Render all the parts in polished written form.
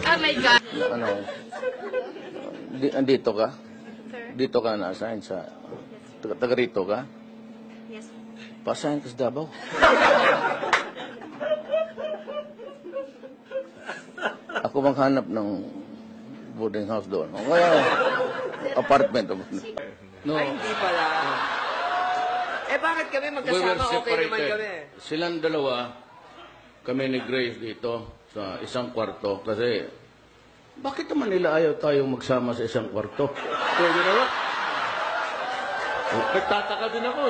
Oh my God. Ano? Andito ka? Sir? Dito ka na-assign sa... Taga rito ka? Yes. Pa-assign ka sa Davao? Ako maghanap ng boarding house doon. O kaya, apartment. No. Ay, hindi pala. Eh, bakit kami We were magkasama? Okay naman separated. kami. Silang dalawa, kami ni Grace dito sa isang kwarto. Kasi, bakit naman nila ayaw tayong magsama sa isang kwarto? Pwede na ba? Nagtataka din ako.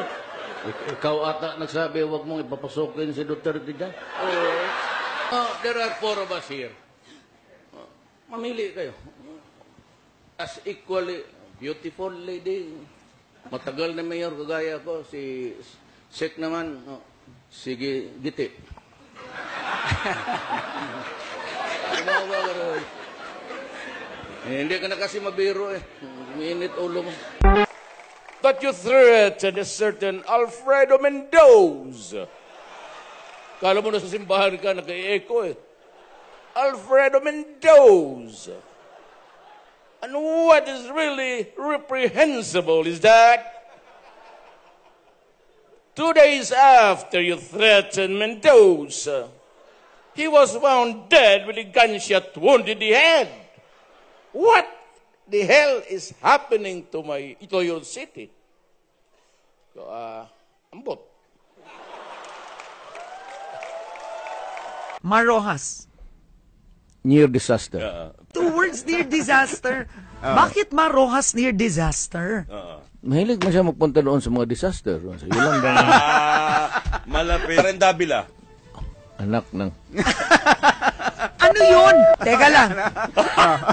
Ikaw ata nagsabi, huwag mong ipapasukin si Duterte dyan. There are 4 of us here. Mamili kayo. As equally beautiful lady. Matagal na mayor kagaya ko. Si Sek naman, sige, giti. Hindi ka na kasi mabiro eh. Umiinit ulo mo. That you threatened a certain Alfredo Mendoza. Kala mo na sa simbahan ka, nag-i-echo eh. Alfredo Mendoza. And what is really reprehensible is that 2 days after you threatened Mendoza, he was found dead with a gunshot wound in the head. What the hell is happening to your city? So, ambot. Marojas. Near disaster. 2 words, near disaster. Bakit Marojas near disaster? Mahilig mo siya magpunta doon sa mga disaster. Sa ilang Malapit. Parendabila. anak ng... Ano yun? Teka lang.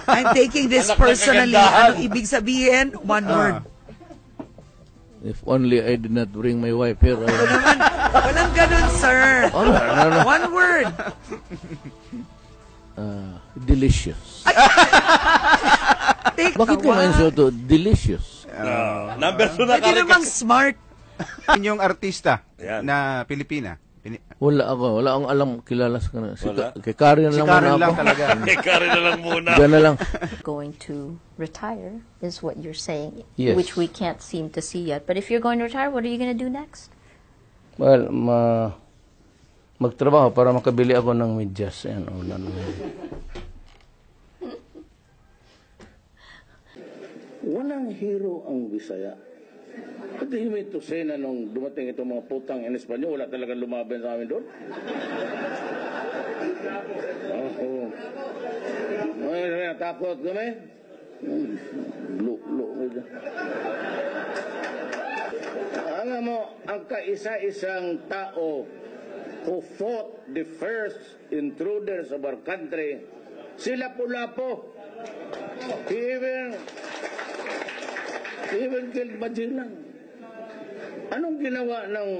I'm taking this personally. Ano ibig sabihin? One word. If only I did not bring my wife here. Walang ganun, sir. One word. Delicious. Take Bakit ka mention to delicious? Number 2 na Pwede namang smart. Yung artista Yan. na Pilipina. Wala ako. Wala akong alam. Kilala sa kanila. Kay Karen lang Karen muna lang ako. talaga. Kari na lang muna. Diyan na lang. Going to retire is what you're saying, Yes. which we can't seem to see yet. But if you're going to retire, what are you going to do next? Well, magtrabaho para makabili ako ng medyas. Yan, walang hero ang Bisaya. What do you mean to say na nung dumating itong mga putang in Espanyol, wala talagang lumaban sa amin doon? Oo. Ay, natakot kami? Alam mo, ang kaisa-isang tao who fought the first intruders of our country, sila Lapu-Lapu. He even killed Magellan. Anong ginawa ng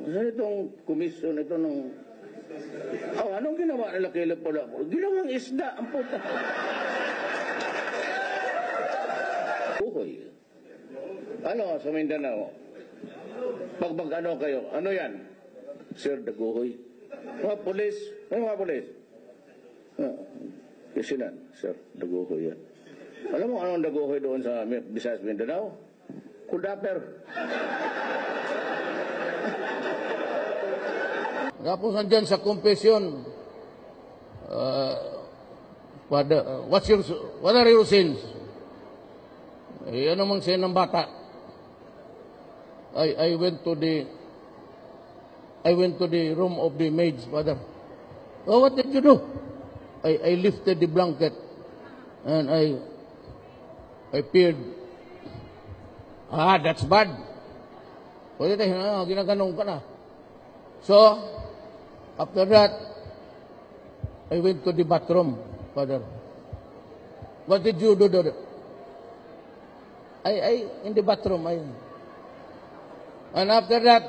itong komisyon ito ng anong ginawa nila kay Lapu-Lapu? Ginawang isda ang puta. Buhoy. Ano sa Mindanao? Pag ano kayo? Ano yan? Sir Daguhoy. Mga polis. May mga polis. Kasinan, Sir Daguhoy yan. Alam mo anong Daguhoy doon sa Visayas Mindanao? Kudaper. Tapos nandyan sa confession, what are your sins? Ano mang sin ng bata? I went to the room of the maids, Father. Oh, what did you do? I lifted the blanket and I peered. That's bad. Pwede tayo, ginaganong ka na. So, after that, I went to the bathroom, Father. What did you do? In the bathroom, and after that,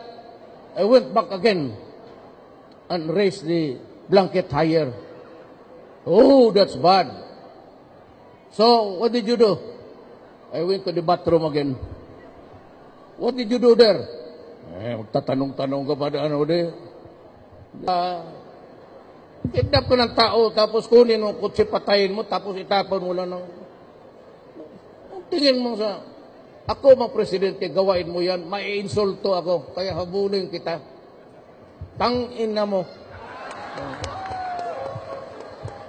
I went back again and raised the blanket higher. Oh, that's bad. So, what did you do? I went to the bathroom again What did you do there? Magtatanong-tanong ka pa na ano de. Kidnap ko ng tao, tapos kunin mo, kutsi patayin mo, tapos itapon mo lang ng... Tingin mo sa... Ako, mga presidente, gawain mo yan, maiinsulto ako, kaya habulin kita. Tang-ina mo.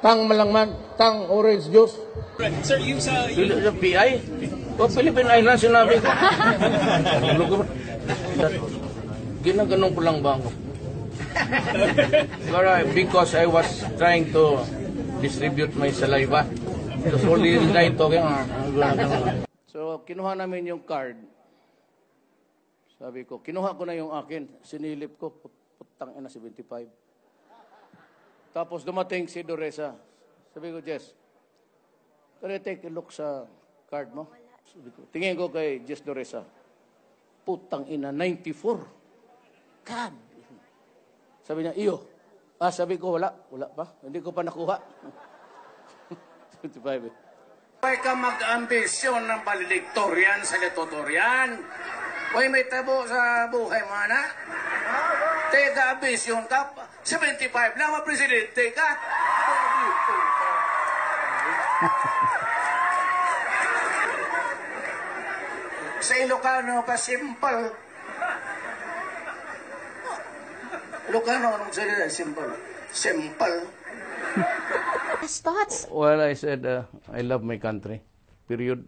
Tang malangman, tang orange juice. Sir, yung sa PI? O Philippine Islands, sinabi ko. Ginaganong ko lang ba ako? Because I was trying to distribute my saliva. Just only guy talking. So, kinuha namin yung card. Sabi ko, kinuha ko na yung akin. Sinilip ko, putang ina, 75. Tapos dumating si Doresa. Sabi ko, Jess, can I take a look sa card mo? Sabi ko, tingin ko kay Jess Doresa. Putang ina, 94. God. Sabi niya, iyo. Sabi ko, wala. Wala pa. Hindi ko pa nakuha. 75 eh. Huwag ka mag-ambisyon ng valedictorian sa letutorian. Huwag may tabo sa buhay mo, anak. Teka, ambisyon ka. 75 lang, presidente ka. Sa Ilocano ka, simple. Ilocano, anong salita? Simple. Simple. Last thoughts. Well, I said, I love my country. Period.